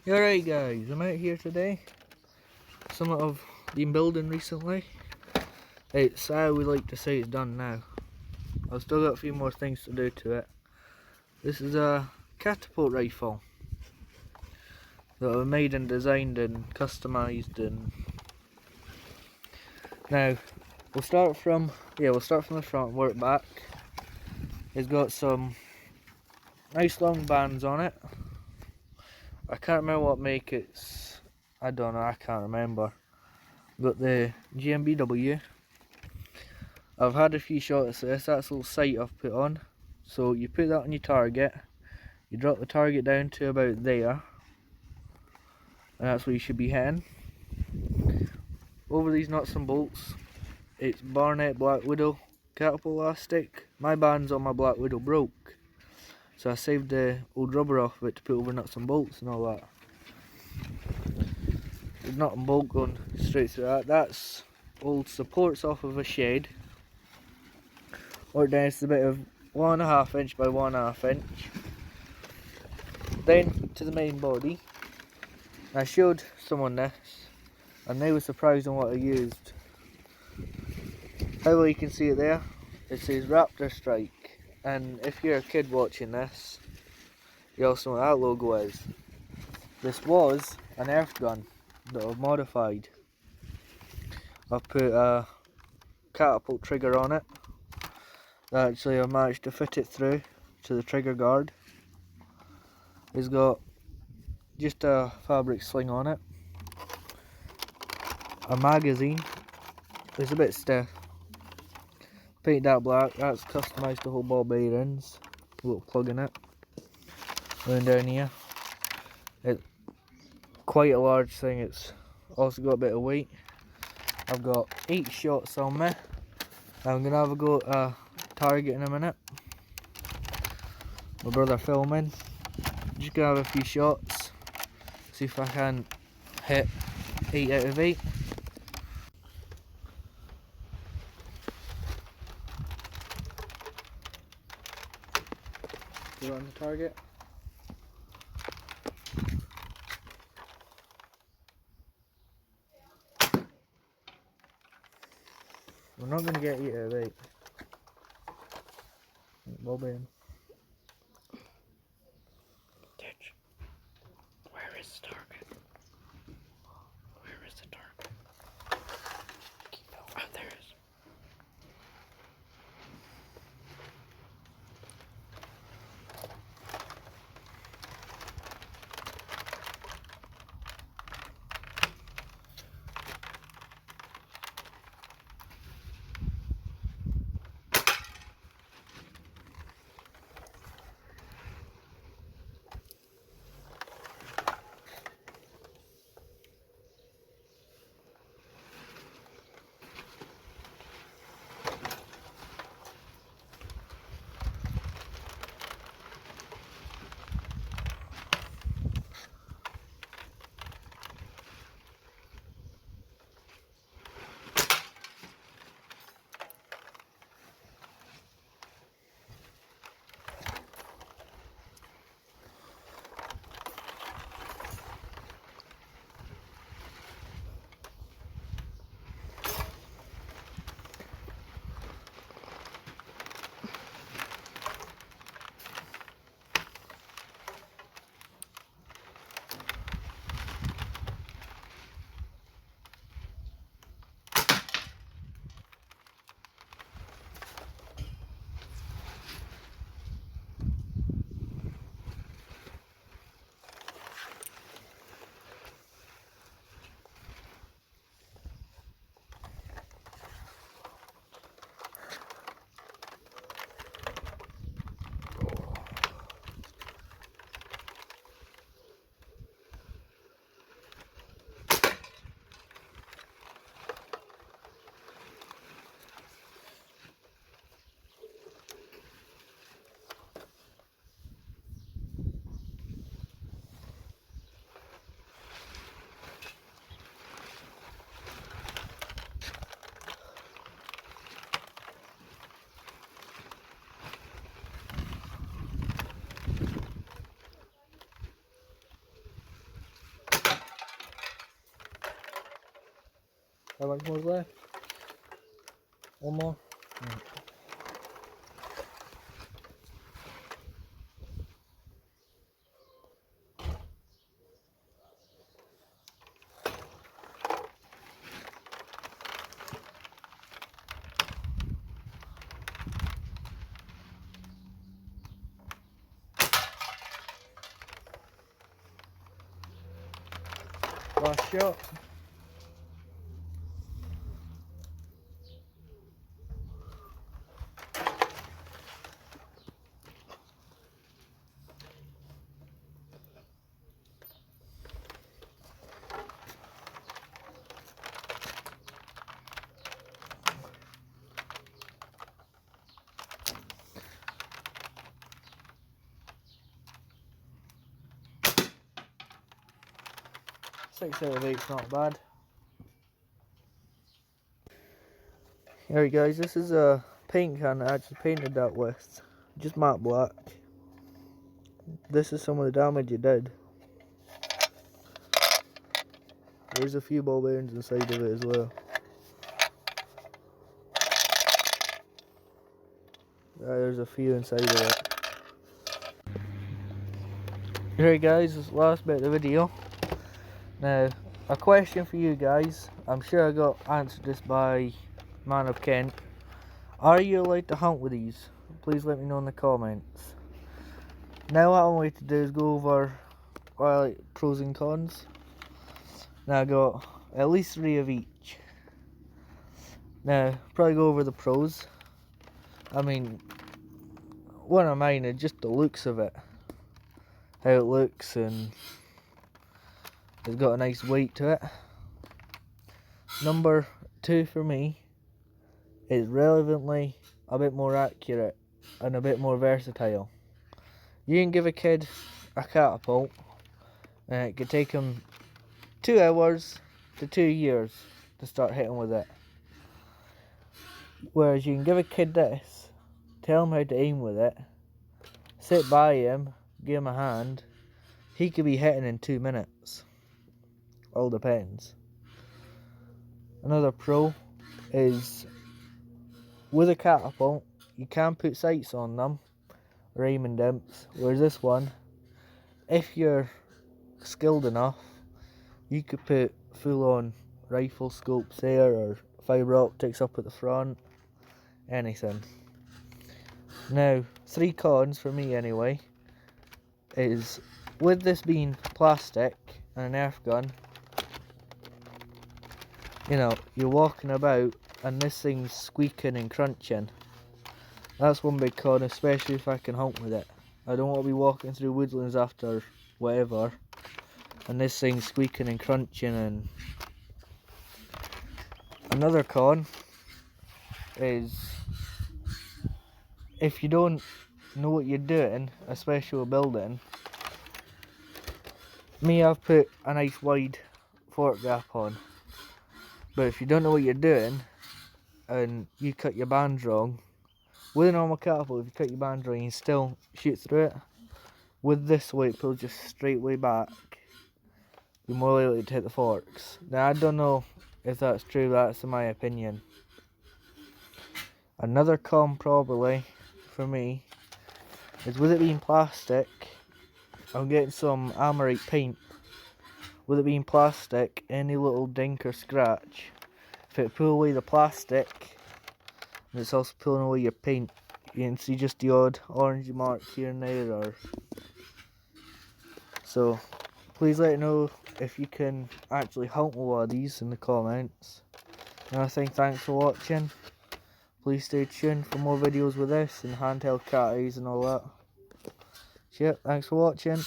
Alright guys, I'm out here today. Something I've been building recently. It's, I would like to say it's done now. I've still got a few more things to do to it. This is a catapult rifle that I've made and designed and customised. And now we'll start from the front and work back. It's got some nice long bands on it. I can't remember what make it's. I don't know, I can't remember. Got the GMBW. I've had a few shots of this. That's a little sight I've put on. So you put that on your target. You drop the target down to about there. And that's where you should be hitting. Over these nuts and bolts, it's Barnett Black Widow catapult elastic. My bands on my Black Widow broke. So I saved the old rubber off of it to put over nuts and bolts and all that. The nut and bolt going straight through that. That's old supports off of a shed. Or down it's a bit of 1.5 inch by 1.5 inch. Then to the main body. I showed someone this and they were surprised on what I used. How well you can see it there, it says Raptor Strike. And if you're a kid watching this, you also know what that logo is. This was an Earth gun that I've modified. I've put a catapult trigger on it. Actually, I've managed to fit it through to the trigger guard. It's got just a fabric sling on it. A magazine. It's a bit stiff. Paint that black. That's customised to hold ball bearings. A little plug in it. Going down here. It's quite a large thing. It's also got a bit of weight. I've got 8 shots on me. I'm going to have a go at a target in a minute. My brother filming. Just going to have a few shots. See if I can hit 8 out of 8. Go on the target. We're not going to get 8 out of 8. Bob in. Ditch. Where is the target? Where is the target? Keep going. Oh, there it is. How much more is left? One more? Right. Last shot. Six out of 8's not bad. Here guys, this is a paint can I actually painted that with. Just matte black. This is some of the damage it did. There's a few ball bearings inside of it as well. There's a few inside of it. Alright guys, this is the last bit of the video. Now, a question for you guys. I'm sure I got answered this by Man of Kent. Are you allowed to hunt with these? Please let me know in the comments. Now what I'm going to do is go over pros and cons. Now I got at least 3 of each. Now, probably go over the pros. I mean, one of mine is just the looks of it. How it looks, and it's got a nice weight to it. Number 2 for me is relevantly a bit more accurate and a bit more versatile. You can give a kid a catapult and it could take him 2 hours to 2 years to start hitting with it. Whereas you can give a kid this, tell him how to aim with it, sit by him, give him a hand, he could be hitting in 2 minutes. All depends. Another pro is with a catapult, you can put sights on them, or aiming dimps, whereas this one, if you're skilled enough, you could put full on rifle scopes there, or fibre optics up at the front, anything. Now, 3 cons for me anyway, is with this being plastic and an Nerf gun, you know, you're walking about and this thing's squeaking and crunching. That's one big con, especially if I can hunt with it. I don't want to be walking through woodlands after whatever and this thing's squeaking and crunching. And another con is if you don't know what you're doing, especially with building. Me, I've put a nice wide fork gap on, but if you don't know what you're doing and you cut your band wrong, with a normal catapult, if you cut your band wrong, you can still shoot through it. With this way, it pulls just straight way back. You're more likely to hit the forks. Now, I don't know if that's true, but that's in my opinion. Another con probably for me is with it being plastic, I'm getting some Amorite paint. With it being plastic, any little dink or scratch, if it pulls away the plastic, and it's also pulling away your paint, you can see just the odd orange mark here and there. Or so, please let me know if you can actually hunt with one of these in the comments. And I think thanks for watching. Please stay tuned for more videos with this and handheld cat eyes and all that. So yeah, thanks for watching.